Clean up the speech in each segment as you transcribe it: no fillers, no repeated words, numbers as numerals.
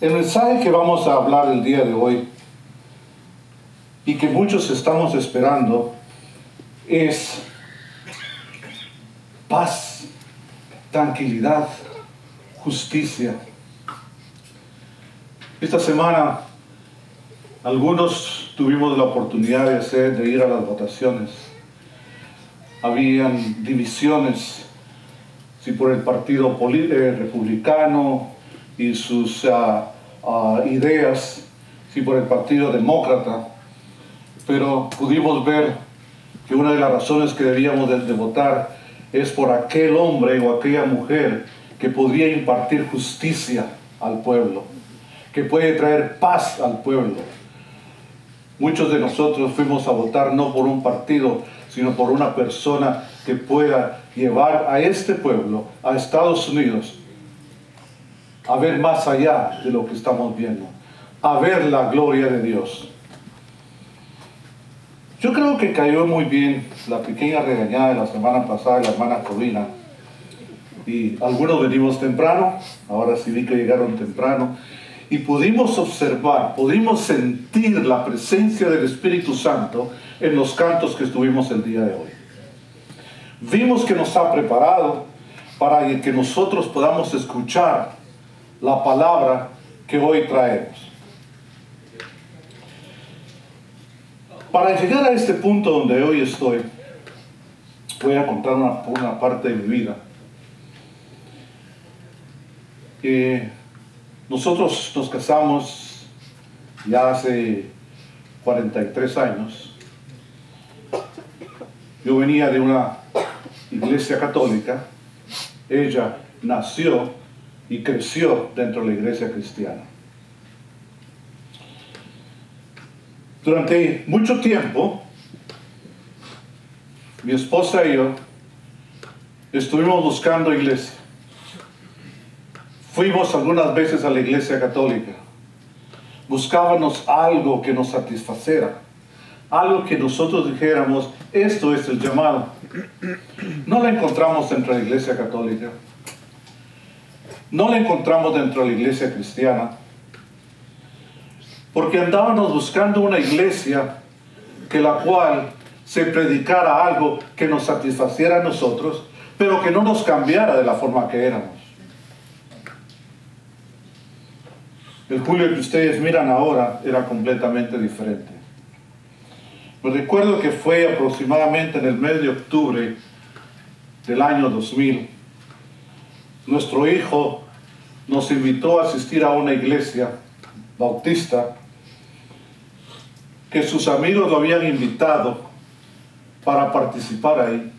El mensaje que vamos a hablar el día de hoy y que muchos estamos esperando es paz, tranquilidad, justicia. Esta semana algunos tuvimos la oportunidad de ir a las votaciones. Habían divisiones, si por el partido republicano y sus ideas, si por el partido demócrata, pero pudimos ver que una de las razones que debíamos de votar es por aquel hombre o aquella mujer que podría impartir justicia al pueblo, que puede traer paz al pueblo. Muchos de nosotros fuimos a votar no por un partido, sino por una persona que pueda llevar a este pueblo, a Estados Unidos, a ver más allá de lo que estamos viendo, a ver la gloria de Dios. Yo creo que cayó muy bien la pequeña regañada de la semana pasada de la hermana Corina. Y algunos venimos temprano, ahora sí vi que llegaron temprano, y pudimos observar, pudimos sentir la presencia del Espíritu Santo en los cantos que estuvimos el día de hoy. Vimos que nos ha preparado para que nosotros podamos escuchar la palabra que hoy traemos. Para llegar a este punto donde hoy estoy, voy a contar una parte de mi vida. Nosotros nos casamos ya hace 43 años. Yo venía de una iglesia católica. Ella nació y creció dentro de la iglesia cristiana. Durante mucho tiempo, mi esposa y yo estuvimos buscando iglesia. Fuimos algunas veces a la iglesia católica. Buscábamos algo que nos satisfaciera, algo que nosotros dijéramos, esto es el llamado. No la encontramos dentro de la iglesia católica. No la encontramos dentro de la iglesia cristiana. Porque andábamos buscando una iglesia que la cual se predicara algo que nos satisfaciera a nosotros, pero que no nos cambiara de la forma que éramos. El Julio que ustedes miran ahora era completamente diferente. Me recuerdo que fue aproximadamente en el mes de octubre del año 2000. Nuestro hijo nos invitó a asistir a una iglesia bautista que sus amigos lo habían invitado para participar ahí.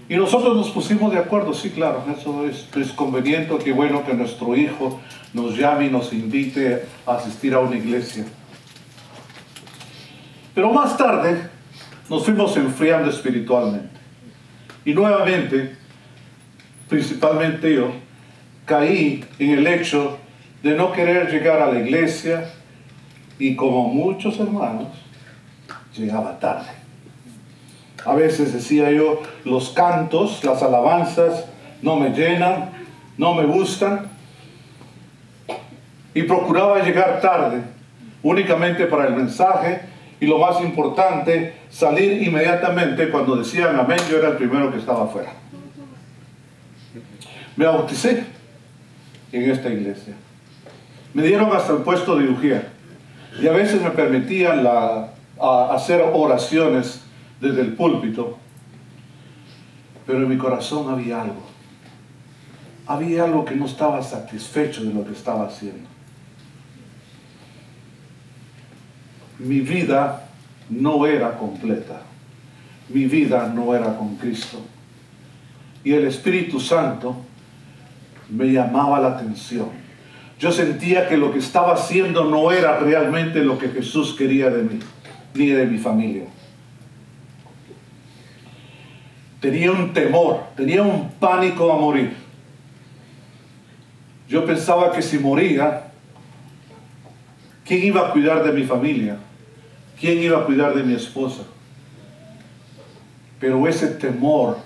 Y nosotros nos pusimos de acuerdo, sí, claro, eso es conveniente, qué bueno que nuestro hijo nos llame y nos invite a asistir a una iglesia. Pero más tarde nos fuimos enfriando espiritualmente. Y nuevamente, principalmente yo, caí en el hecho de no querer llegar a la iglesia y como muchos hermanos, llegaba tarde. A veces decía yo, los cantos, las alabanzas no me llenan, no me gustan. Y procuraba llegar tarde, únicamente para el mensaje. Y lo más importante, salir inmediatamente cuando decían amén, yo era el primero que estaba afuera. Me bauticé en esta iglesia. Me dieron hasta el puesto de ujier. Y a veces me permitían hacer oraciones desde el púlpito. Pero en mi corazón había algo. Había algo que no estaba satisfecho de lo que estaba haciendo. Mi vida no era completa. Mi vida no era con Cristo. Y el Espíritu Santo me llamaba la atención. Yo sentía que lo que estaba haciendo no era realmente lo que Jesús quería de mí, ni de mi familia. Tenía un temor, tenía un pánico a morir. Yo pensaba que si moría, ¿quién iba a cuidar de mi familia? ¿Quién iba a cuidar de mi esposa? Pero ese temor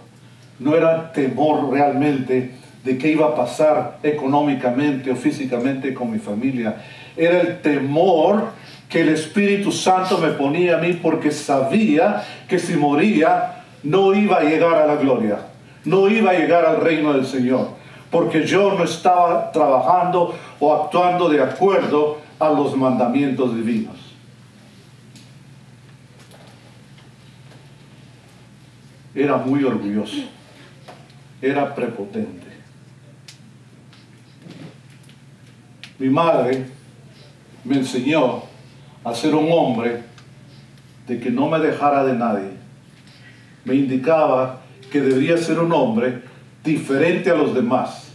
no era temor realmente de qué iba a pasar económicamente o físicamente con mi familia. Era el temor que el Espíritu Santo me ponía a mí, porque sabía que si moría no iba a llegar a la gloria, no iba a llegar al reino del Señor, porque yo no estaba trabajando o actuando de acuerdo a los mandamientos divinos. Era muy orgulloso, era prepotente. Mi madre me enseñó a ser un hombre de que no me dejara de nadie. Me indicaba que debería ser un hombre diferente a los demás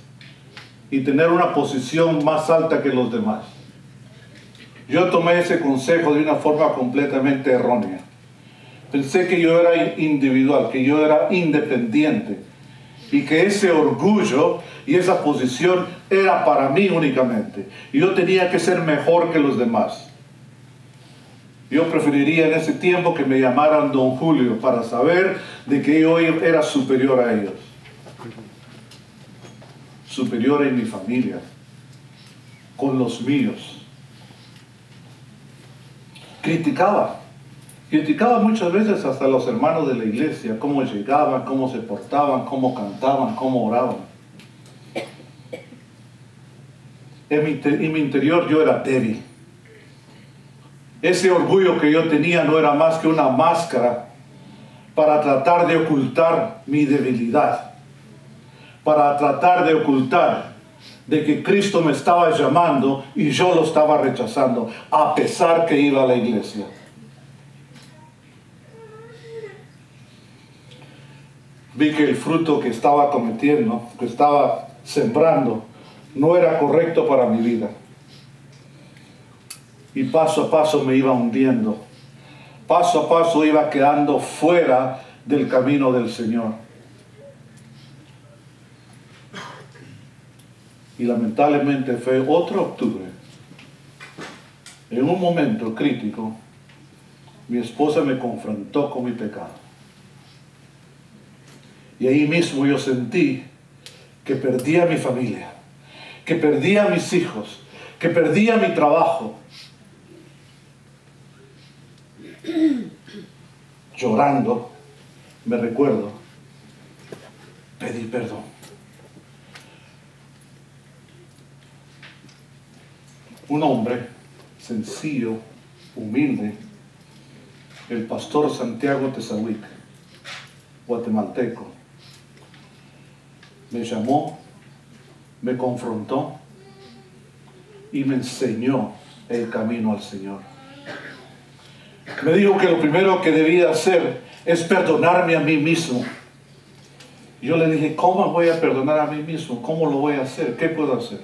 y tener una posición más alta que los demás. Yo tomé ese consejo de una forma completamente errónea. Pensé que yo era individual, que yo era independiente y que ese orgullo y esa posición era para mí únicamente. Y yo tenía que ser mejor que los demás. Yo preferiría en ese tiempo que me llamaran Don Julio para saber de que yo era superior a ellos. Superior en mi familia, con los míos. Criticaba muchas veces hasta a los hermanos de la iglesia, cómo llegaban, cómo se portaban, cómo cantaban, cómo oraban. En mi interior yo era débil. Ese orgullo que yo tenía no era más que una máscara para tratar de ocultar mi debilidad, para tratar de ocultar de que Cristo me estaba llamando y yo lo estaba rechazando, a pesar que iba a la iglesia. Vi que el fruto que estaba cometiendo, que estaba sembrando, no era correcto para mi vida. Y paso a paso me iba hundiendo. Paso a paso iba quedando fuera del camino del Señor. Y lamentablemente fue otro octubre. En un momento crítico, mi esposa me confrontó con mi pecado. Y ahí mismo yo sentí que perdía mi familia, que perdía a mis hijos, que perdía mi trabajo. Llorando, me recuerdo, pedí perdón. Un hombre sencillo, humilde, el pastor Santiago Tezahuic, guatemalteco, me llamó, me confrontó y me enseñó el camino al Señor. Me dijo que lo primero que debía hacer es perdonarme a mí mismo. Yo le dije, ¿cómo voy a perdonar a mí mismo? ¿Cómo lo voy a hacer? ¿Qué puedo hacer?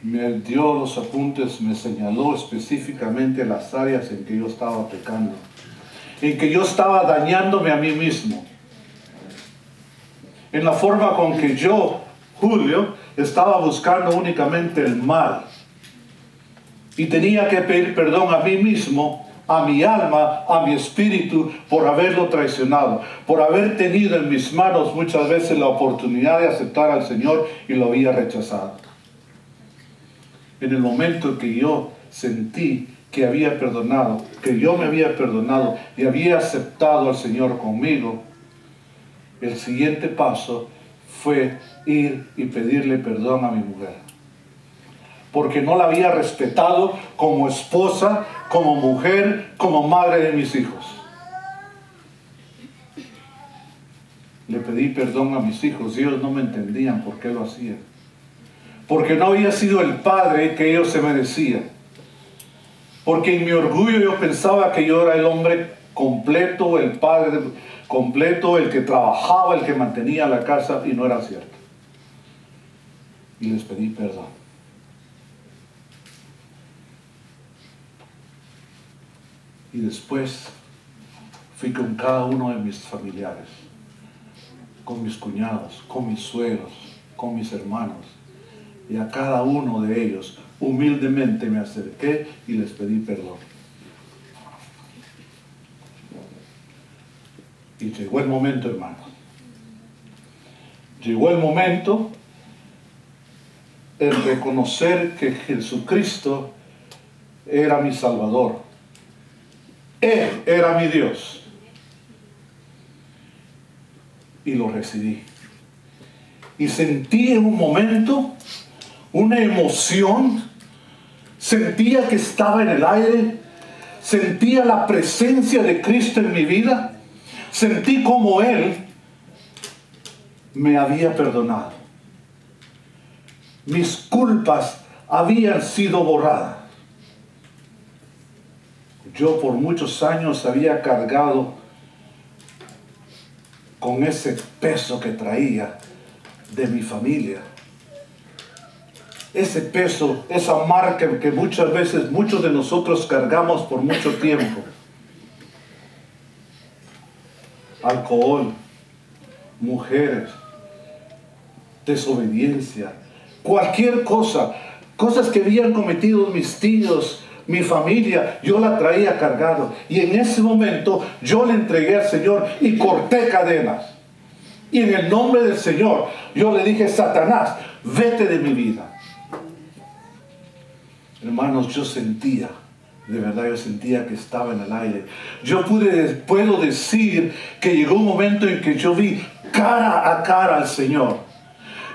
Me dio los apuntes, me señaló específicamente las áreas en que yo estaba pecando, en que yo estaba dañándome a mí mismo, en la forma con que yo, Julio, estaba buscando únicamente el mal. Y tenía que pedir perdón a mí mismo, a mi alma, a mi espíritu, por haberlo traicionado, por haber tenido en mis manos muchas veces la oportunidad de aceptar al Señor y lo había rechazado. En el momento que yo sentí que había perdonado, que yo me había perdonado y había aceptado al Señor conmigo, el siguiente paso fue ir y pedirle perdón a mi mujer. Porque no la había respetado como esposa, como mujer, como madre de mis hijos. Le pedí perdón a mis hijos y ellos no me entendían por qué lo hacían. Porque no había sido el padre que ellos se merecían. Porque en mi orgullo yo pensaba que yo era el hombre completo, el padre completo, el que trabajaba, el que mantenía la casa, y no era cierto. Y les pedí perdón. Y después fui con cada uno de mis familiares, con mis cuñados, con mis suegros, con mis hermanos. Y a cada uno de ellos humildemente me acerqué y les pedí perdón. Y llegó el momento, hermanos, llegó el momento en reconocer que Jesucristo era mi Salvador. Él era mi Dios. Y lo recibí. Y sentí en un momento una emoción. Sentía que estaba en el aire. Sentía la presencia de Cristo en mi vida. Sentí como Él me había perdonado. Mis culpas habían sido borradas. Yo por muchos años había cargado con ese peso que traía de mi familia. Ese peso, esa marca que muchas veces muchos de nosotros cargamos por mucho tiempo. Alcohol, mujeres, desobediencia, cualquier cosa, cosas que habían cometido mis tíos, mi familia, yo la traía cargado. Y en ese momento yo le entregué al Señor y corté cadenas. Y en el nombre del Señor yo le dije: Satanás, vete de mi vida. Hermanos, yo sentía, de verdad yo sentía que estaba en el aire. Yo puedo decir que llegó un momento en que yo vi cara a cara al Señor.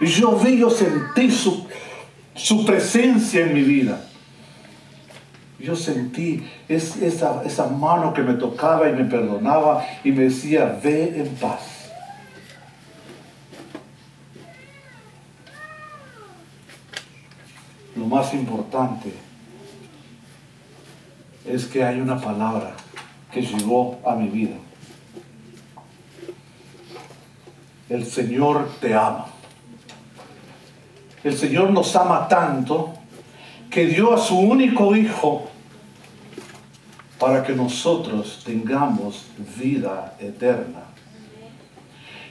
Y yo sentí su presencia en mi vida. Yo sentí esa mano que me tocaba y me perdonaba y me decía: ve en paz. Lo más importante es que hay una palabra que llegó a mi vida. El Señor te ama. El Señor nos ama tanto que dio a su único Hijo para que nosotros tengamos vida eterna.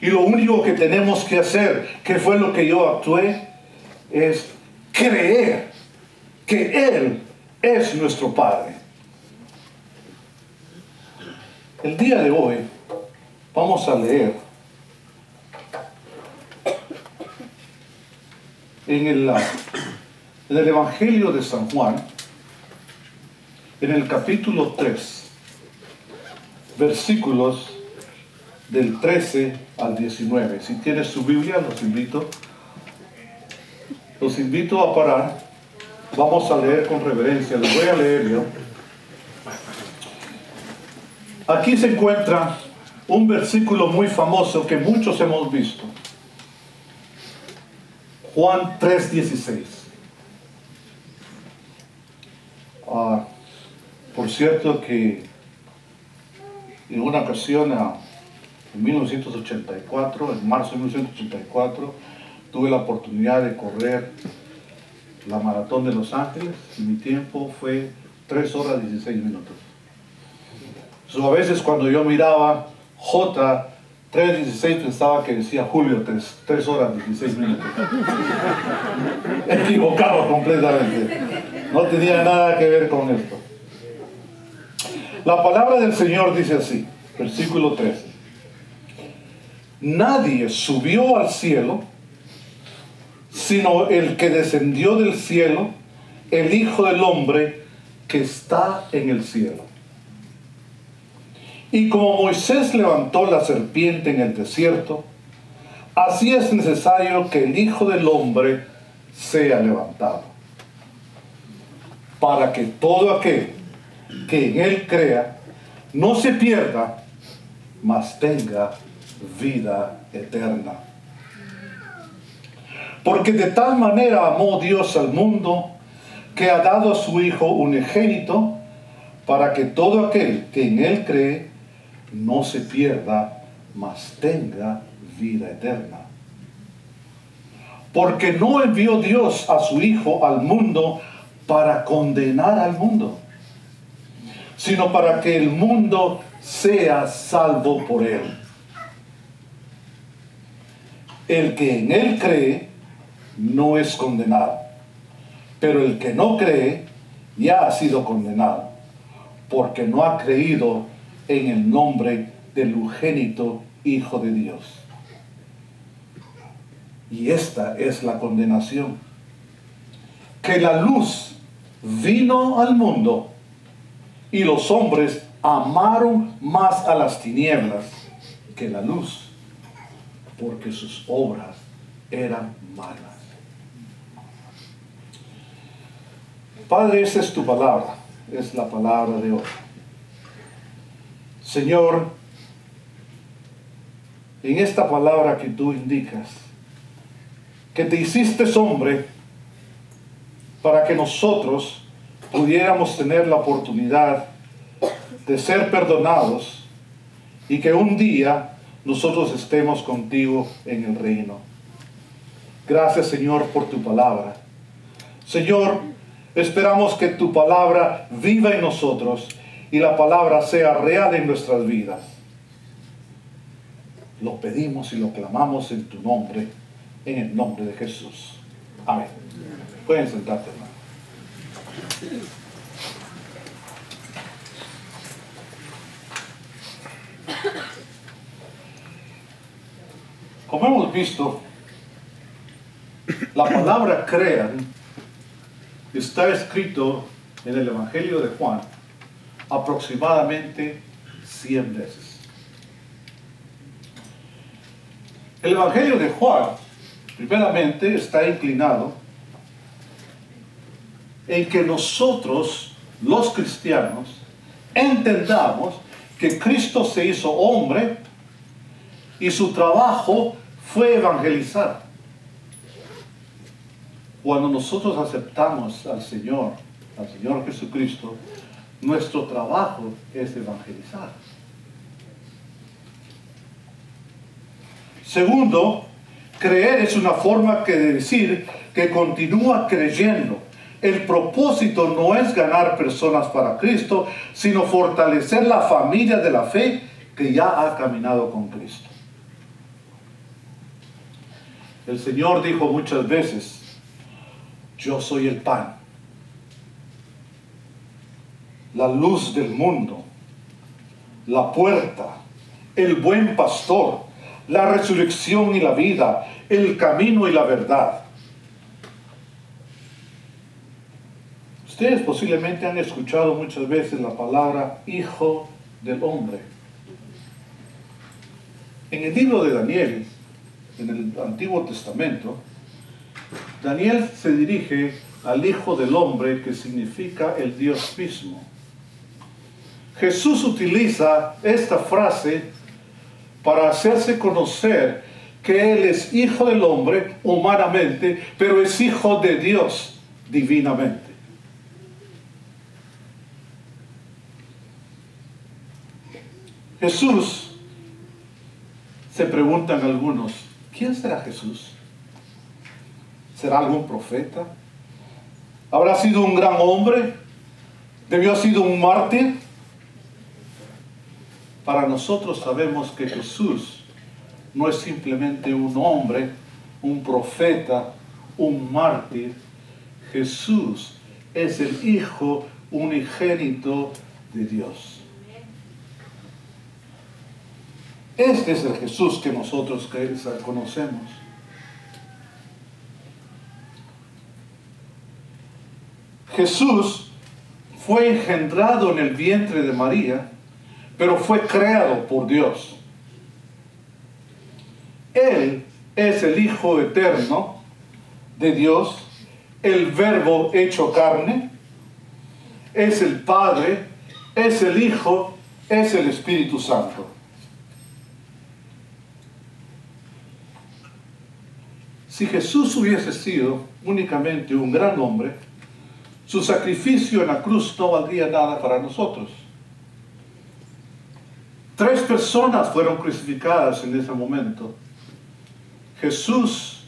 Y lo único que tenemos que hacer, que fue lo que yo actué, es creer que Él es nuestro Padre. El día de hoy vamos a leer en el Evangelio de San Juan, en el capítulo 3, versículos del 13 al 19. Si tienes su Biblia, los invito a parar. Vamos a leer con reverencia. Les voy a leer yo. Aquí se encuentra un versículo muy famoso que muchos hemos visto. Juan 3:16. Por cierto que en una ocasión, en 1984, en marzo de 1984, tuve la oportunidad de correr la maratón de Los Ángeles y mi tiempo fue 3 horas 16 minutos. A veces cuando yo miraba J 3:16 pensaba que decía Julio 3 horas 16 minutos. Equivocado completamente. No tenía nada que ver con esto. La palabra del Señor dice así, versículo 13. Nadie subió al cielo, sino el que descendió del cielo, el Hijo del Hombre que está en el cielo. Y como Moisés levantó la serpiente en el desierto, así es necesario que el Hijo del Hombre sea levantado, para que todo aquel que en Él crea no se pierda, mas tenga vida eterna. Porque de tal manera amó Dios al mundo, que ha dado a su Hijo unigénito, para que todo aquel que en Él cree no se pierda, mas tenga vida eterna. Porque no envió Dios a su Hijo al mundo para condenar al mundo, sino para que el mundo sea salvo por Él. El que en Él cree no es condenado, pero el que no cree ya ha sido condenado, porque no ha creído en el nombre del unigénito Hijo de Dios. Y esta es la condenación, que la luz vino al mundo y los hombres amaron más a las tinieblas que la luz, porque sus obras eran malas. Padre, esa es tu palabra, es la palabra de hoy. Señor, en esta palabra que tú indicas, que te hiciste hombre para que nosotros pudiéramos tener la oportunidad de ser perdonados y que un día nosotros estemos contigo en el reino. Gracias, Señor, por tu palabra. Señor, esperamos que tu palabra viva en nosotros y la palabra sea real en nuestras vidas. Lo pedimos y lo clamamos en tu nombre, en el nombre de Jesús. Amén. Pueden sentarte, hermano. Como hemos visto, la palabra crean está escrito en el Evangelio de Juan aproximadamente 100 veces. El Evangelio de Juan, primeramente, está inclinado en que nosotros, los cristianos, entendamos que Cristo se hizo hombre y su trabajo fue evangelizar. Cuando nosotros aceptamos al Señor Jesucristo, nuestro trabajo es evangelizar. Segundo, creer es una forma de decir que continúa creyendo. El propósito no es ganar personas para Cristo, sino fortalecer la familia de la fe que ya ha caminado con Cristo. El Señor dijo muchas veces, yo soy el pan, la luz del mundo, la puerta, el buen pastor, la resurrección y la vida, el camino y la verdad. Ustedes posiblemente han escuchado muchas veces la palabra Hijo del Hombre. En el libro de Daniel, en el Antiguo Testamento, Daniel se dirige al Hijo del Hombre, que significa el Dios mismo. Jesús utiliza esta frase para hacerse conocer que Él es Hijo del Hombre humanamente, pero es Hijo de Dios divinamente. Jesús, se preguntan algunos, ¿quién será Jesús? ¿Será algún profeta? ¿Habrá sido un gran hombre? ¿Debió haber sido un mártir? Para nosotros sabemos que Jesús no es simplemente un hombre, un profeta, un mártir. Jesús es el Hijo unigénito de Dios. Este es el Jesús que nosotros conocemos. Jesús fue engendrado en el vientre de María, pero fue creado por Dios. Él es el Hijo eterno de Dios, el Verbo hecho carne, es el Padre, es el Hijo, es el Espíritu Santo. Si Jesús hubiese sido únicamente un gran hombre, su sacrificio en la cruz no valdría nada para nosotros. 3 personas fueron crucificadas en ese momento. Jesús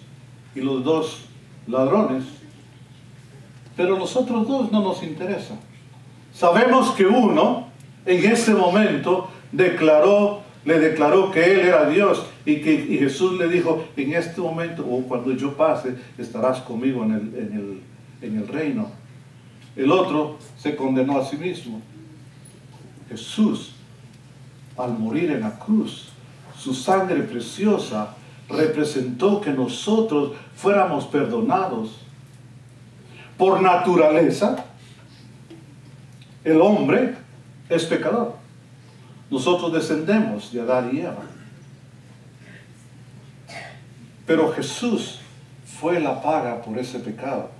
y los 2 ladrones. Pero los otros 2 no nos interesan. Sabemos que uno en ese momento le declaró que Él era Dios y Jesús le dijo, en este momento o cuando yo pase estarás conmigo en el reino. El otro se condenó a sí mismo. Jesús, al morir en la cruz, su sangre preciosa representó que nosotros fuéramos perdonados. Por naturaleza, el hombre es pecador. Nosotros descendemos de Adán y Eva. Pero Jesús fue la paga por ese pecado.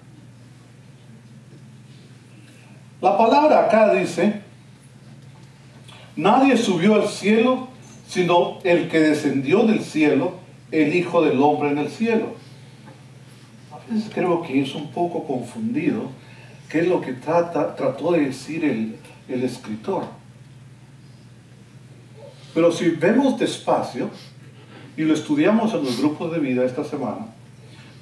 La palabra acá dice, nadie subió al cielo, sino el que descendió del cielo, el Hijo del Hombre en el cielo. A veces creo que es un poco confundido qué es lo que trató de decir el escritor. Pero si vemos despacio, y lo estudiamos en los grupos de vida esta semana,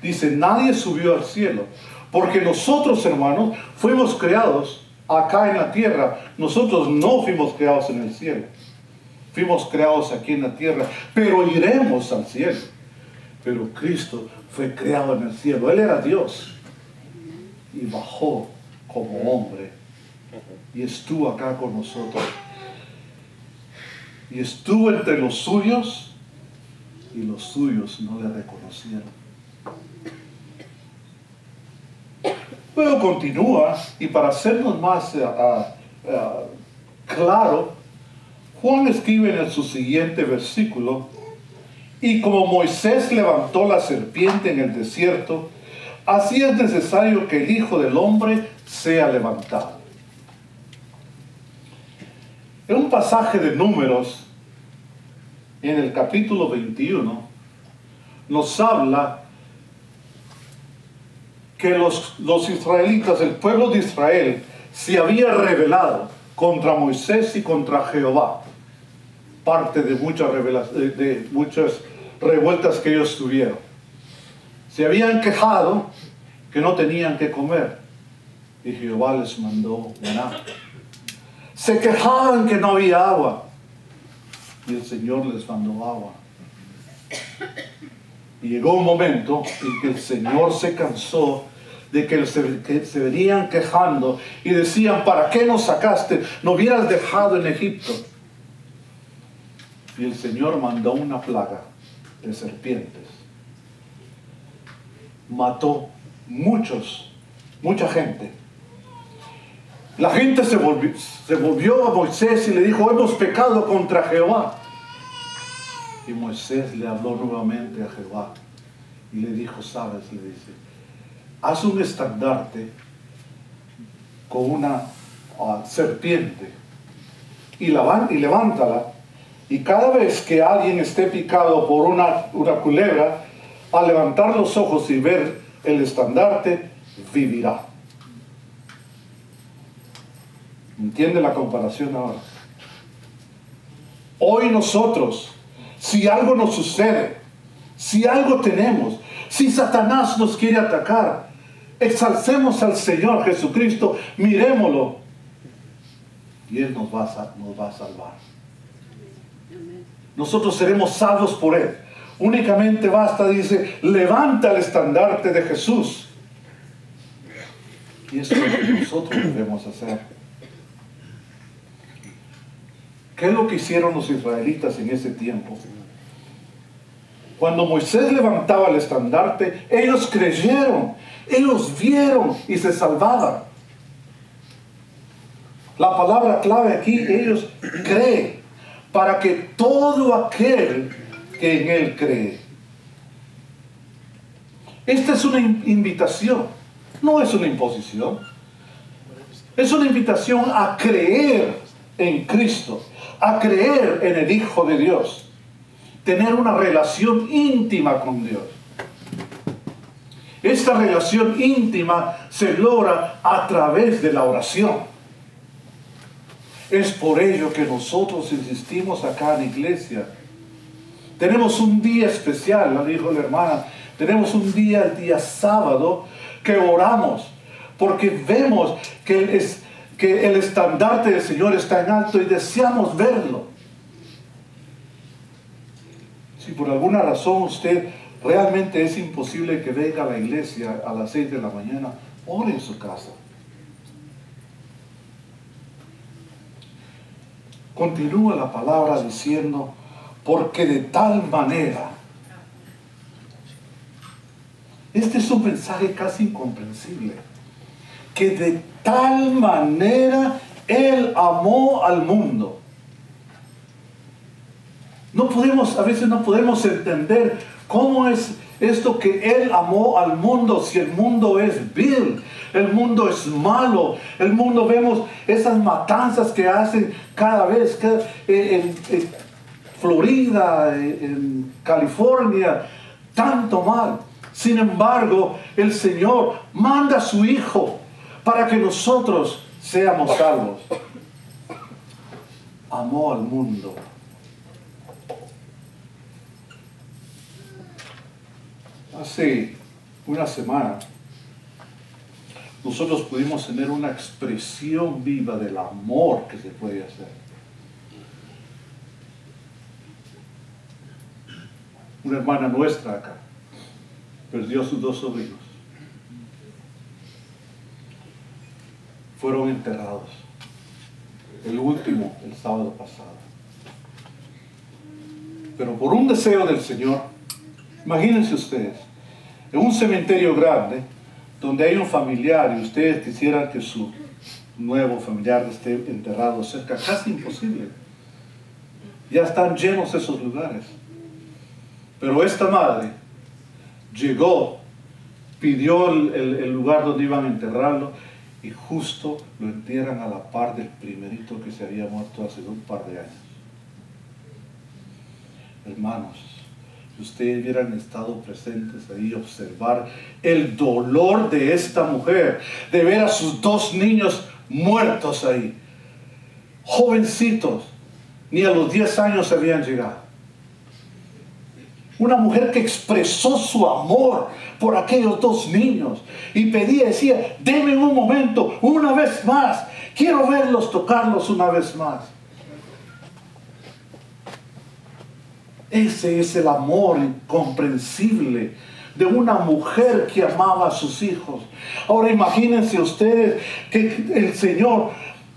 dice, nadie subió al cielo, porque nosotros, hermanos, fuimos creados acá en la tierra. Nosotros no fuimos creados en el cielo. Fuimos creados aquí en la tierra, pero iremos al cielo. Pero Cristo fue creado en el cielo. Él era Dios y bajó como hombre y estuvo acá con nosotros. Y estuvo entre los suyos y los suyos no le reconocieron. Luego continúa, y para hacernos más claro, Juan escribe en su siguiente versículo, y como Moisés levantó la serpiente en el desierto, así es necesario que el Hijo del Hombre sea levantado. En un pasaje de Números, en el capítulo 21, nos habla que los israelitas, el pueblo de Israel, se había rebelado contra Moisés y contra Jehová. Parte de muchas revueltas que ellos tuvieron. Se habían quejado que no tenían que comer y Jehová les mandó maná. Se quejaban que no había agua y el Señor les mandó agua. Y llegó un momento en que el Señor se cansó de que se venían quejando y decían, ¿para qué nos sacaste? Nos hubieras dejado en Egipto. Y el Señor mandó una plaga de serpientes. Mató mucha gente. La gente se volvió a Moisés y le dijo, hemos pecado contra Jehová. Y Moisés le habló nuevamente a Jehová y le dijo, ¿sabes? Le dice, haz un estandarte con una serpiente y levántala, y cada vez que alguien esté picado por una culebra, al levantar los ojos y ver el estandarte, vivirá. ¿Entiende la comparación ahora? Hoy nosotros, si algo nos sucede, si algo tenemos, si Satanás nos quiere atacar, exalcemos al Señor Jesucristo, mirémoslo, y Él nos va a salvar. Nosotros seremos salvos por Él. Únicamente basta, dice, levanta el estandarte de Jesús. Y eso es lo que nosotros debemos hacer. ¿Qué es lo que hicieron los israelitas en ese tiempo? Cuando Moisés levantaba el estandarte, ellos creyeron, ellos vieron y se salvaban. La palabra clave aquí, ellos creen, para que todo aquel que en Él cree. Esta es una invitación, no es una imposición. Es una invitación a creer en Cristo, a creer en el Hijo de Dios, tener una relación íntima con Dios. Esta relación íntima se logra a través de la oración. Es por ello que nosotros insistimos acá en la iglesia. Tenemos un día especial, lo dijo la hermana, tenemos un día, el día sábado, que oramos, porque vemos que el estandarte del Señor está en alto y deseamos verlo. Si por alguna razón usted realmente es imposible que venga a la iglesia a las 6 de la mañana, ore en su casa. Continúa la palabra diciendo, porque de tal manera Este es un mensaje casi incomprensible. Que de tal manera Él amó al mundo. A veces no podemos entender cómo es esto que Él amó al mundo, si el mundo es vil, el mundo es malo, el mundo vemos esas matanzas que hacen cada vez en Florida, en California, tanto mal. Sin embargo, el Señor manda a su Hijo para que nosotros seamos salvos. Amó al mundo. Hace una semana nosotros pudimos tener una expresión viva del amor que se puede hacer. Una hermana nuestra acá perdió a sus 2 sobrinos. Fueron enterrados. El último, el sábado pasado. Pero por un deseo del Señor, imagínense ustedes, en un cementerio grande, donde hay un familiar y ustedes quisieran que su nuevo familiar esté enterrado cerca, casi imposible. Ya están llenos esos lugares. Pero esta madre llegó, pidió el lugar donde iban a enterrarlo y justo lo entierran a la par del primerito que se había muerto hace un par de años. Hermanos, si ustedes hubieran estado presentes ahí y observar el dolor de esta mujer, de ver a sus 2 niños muertos ahí, jovencitos, ni a los 10 años habían llegado. Una mujer que expresó su amor por aquellos 2 niños y decía, denme un momento, una vez más, quiero verlos, tocarlos una vez más. Ese es el amor incomprensible de una mujer que amaba a sus hijos. Ahora imagínense ustedes que el Señor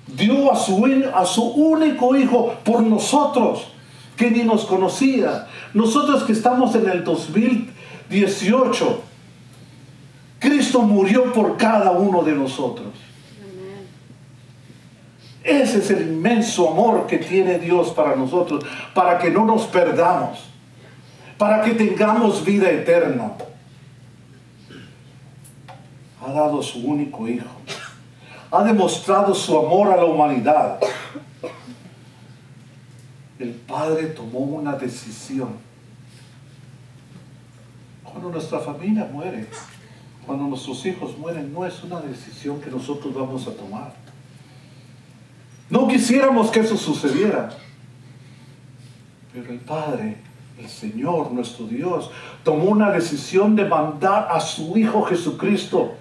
dio a su único hijo por nosotros, que ni nos conocía. Nosotros que estamos en el 2018, Cristo murió por cada uno de nosotros. Ese es el inmenso amor que tiene Dios para nosotros, para que no nos perdamos, para que tengamos vida eterna. Ha dado su único hijo, ha demostrado su amor a la humanidad. El Padre tomó una decisión. Cuando nuestra familia muere, cuando nuestros hijos mueren, no es una decisión que nosotros vamos a tomar. No quisiéramos que eso sucediera. Pero el Padre, el Señor, nuestro Dios, tomó una decisión de mandar a su Hijo Jesucristo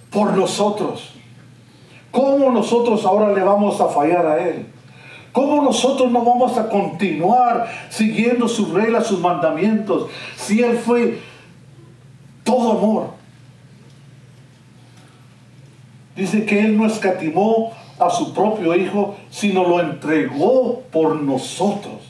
por nosotros. ¿Cómo nosotros ahora le vamos a fallar a Él? ¿Cómo nosotros no vamos a continuar siguiendo sus reglas, sus mandamientos, si Él fue todo amor? Dice que Él no escatimó a su propio Hijo, sino lo entregó por nosotros.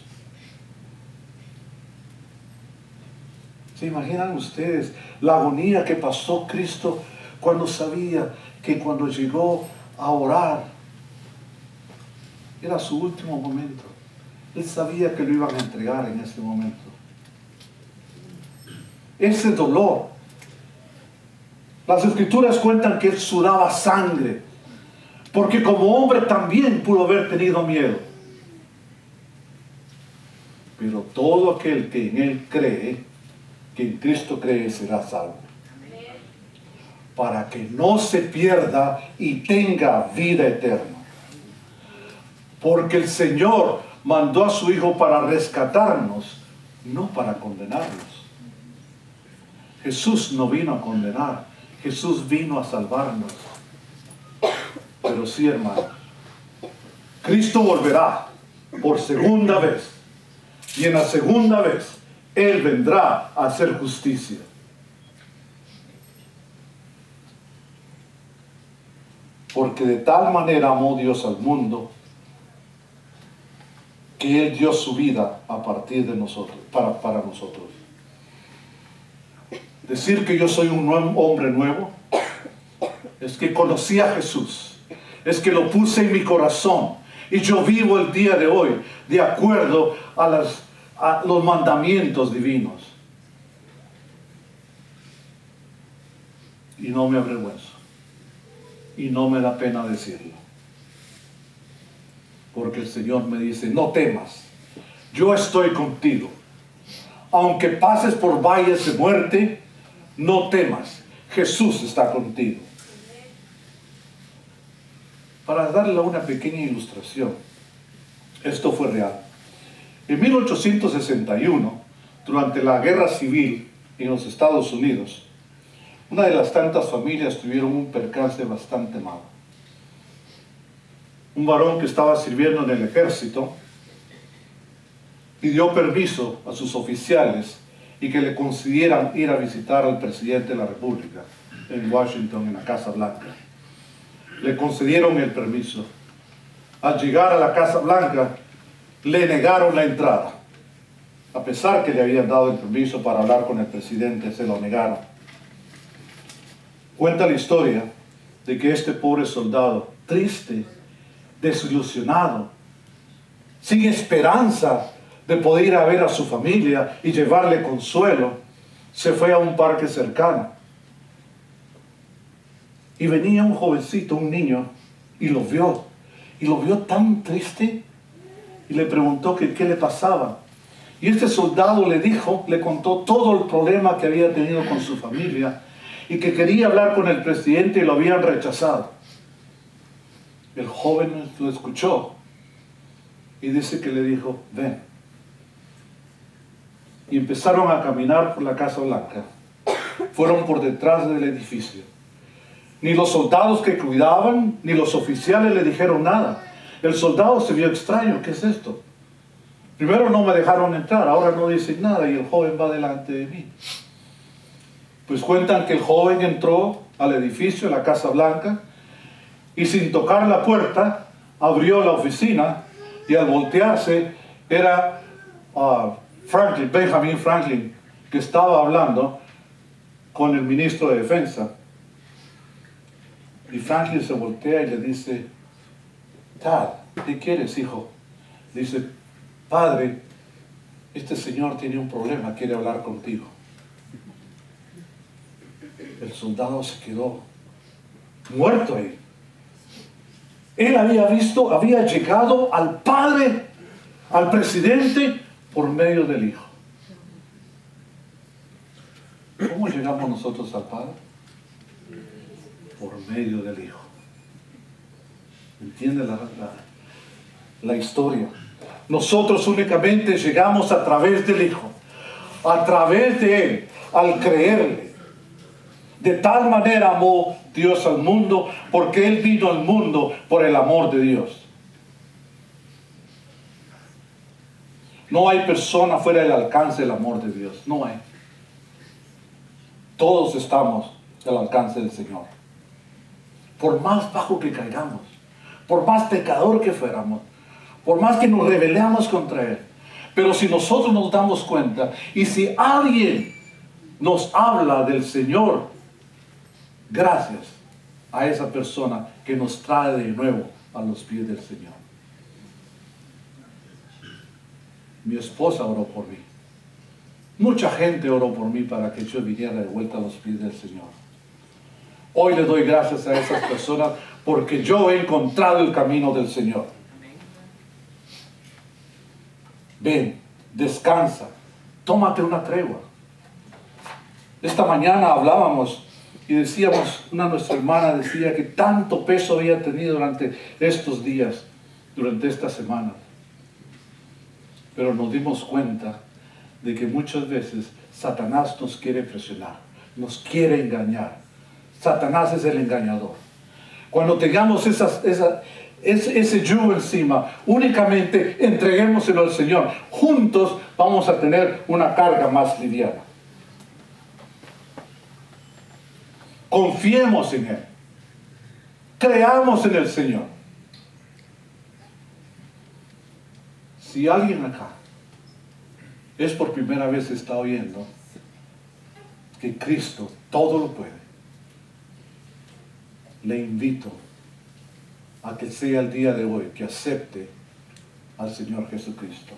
¿Se imaginan ustedes la agonía que pasó Cristo cuando sabía que cuando llegó a orar era su último momento? Él sabía que lo iban a entregar en ese momento. Ese dolor. Las Escrituras cuentan que Él sudaba sangre, porque como hombre también pudo haber tenido miedo. Pero todo aquel que en Él cree, que en Cristo cree, será salvo. Para que no se pierda y tenga vida eterna. Porque el Señor mandó a su Hijo para rescatarnos, no para condenarnos. Jesús no vino a condenar, Jesús vino a salvarnos. Pero sí, hermanos, Cristo volverá por segunda vez. Y en la segunda vez, Él vendrá a hacer justicia. Porque de tal manera amó Dios al mundo, que Él dio su vida a partir de nosotros, para nosotros. decir que yo soy un hombre nuevo, es que conocí a Jesús, es que lo puse en mi corazón y yo vivo el día de hoy de acuerdo a los mandamientos divinos. Y no me avergüenzo. Y no me da pena decirlo. Porque el Señor me dice, no temas, yo estoy contigo. Aunque pases por valles de muerte, no temas, Jesús está contigo. Para darle una pequeña ilustración, esto fue real. En 1861, durante la Guerra Civil en los Estados Unidos, una de las tantas familias tuvieron un percance bastante malo. Un varón que estaba sirviendo en el ejército pidió permiso a sus oficiales y que le concedieran ir a visitar al presidente de la República en Washington, en la Casa Blanca. Le concedieron el permiso. Al llegar a la Casa Blanca, le negaron la entrada. A pesar que le habían dado el permiso para hablar con el presidente, se lo negaron. Cuenta la historia de que este pobre soldado, triste, desilusionado, sin esperanza de poder ir a ver a su familia y llevarle consuelo, se fue a un parque cercano. Y venía un jovencito, un niño, y lo vio tan triste, y le preguntó que qué le pasaba. Y este soldado le contó todo el problema que había tenido con su familia, y que quería hablar con el presidente y lo habían rechazado. El joven lo escuchó, y dice que le dijo, ven. Y empezaron a caminar por la Casa Blanca. Fueron por detrás del edificio. Ni los soldados que cuidaban, ni los oficiales le dijeron nada. El soldado se vio extraño. ¿Qué es esto? Primero no me dejaron entrar, ahora no dicen nada y el joven va delante de mí. Pues cuentan que el joven entró al edificio, a la Casa Blanca, y sin tocar la puerta, abrió la oficina y al voltearse era Benjamin Franklin, que estaba hablando con el ministro de Defensa. Y Franklin se voltea y le dice, Tad, ¿qué quieres, hijo? Dice, padre, este señor tiene un problema, quiere hablar contigo. El soldado se quedó muerto ahí. Él había llegado al padre, al presidente, por medio del hijo. ¿Cómo llegamos nosotros al padre? Por medio del hijo. ¿Entiende la historia? Nosotros únicamente llegamos a través del hijo, a través de él, al creerle. De tal manera amó Dios al mundo, porque él vino al mundo por el amor de Dios. No hay persona fuera del alcance del amor de Dios. No hay. Todos estamos al alcance del Señor. Por más bajo que caigamos, por más pecador que fuéramos, por más que nos rebelemos contra Él. Pero si nosotros nos damos cuenta, y si alguien nos habla del Señor, gracias a esa persona que nos trae de nuevo a los pies del Señor. Mi esposa oró por mí. Mucha gente oró por mí para que yo viniera de vuelta a los pies del Señor. Hoy le doy gracias a esas personas porque yo he encontrado el camino del Señor. Ven, descansa, tómate una tregua. Esta mañana hablábamos y decíamos, nuestra hermana decía que tanto peso había tenido durante estos días, durante estas semanas. Pero nos dimos cuenta de que muchas veces Satanás nos quiere presionar, nos quiere engañar. Satanás es el engañador. Cuando tengamos ese yugo encima, únicamente entreguémoselo al Señor. Juntos vamos a tener una carga más liviana. Confiemos en Él. Creamos en el Señor. Si alguien acá es por primera vez está oyendo que Cristo todo lo puede, le invito a que sea el día de hoy que acepte al Señor Jesucristo.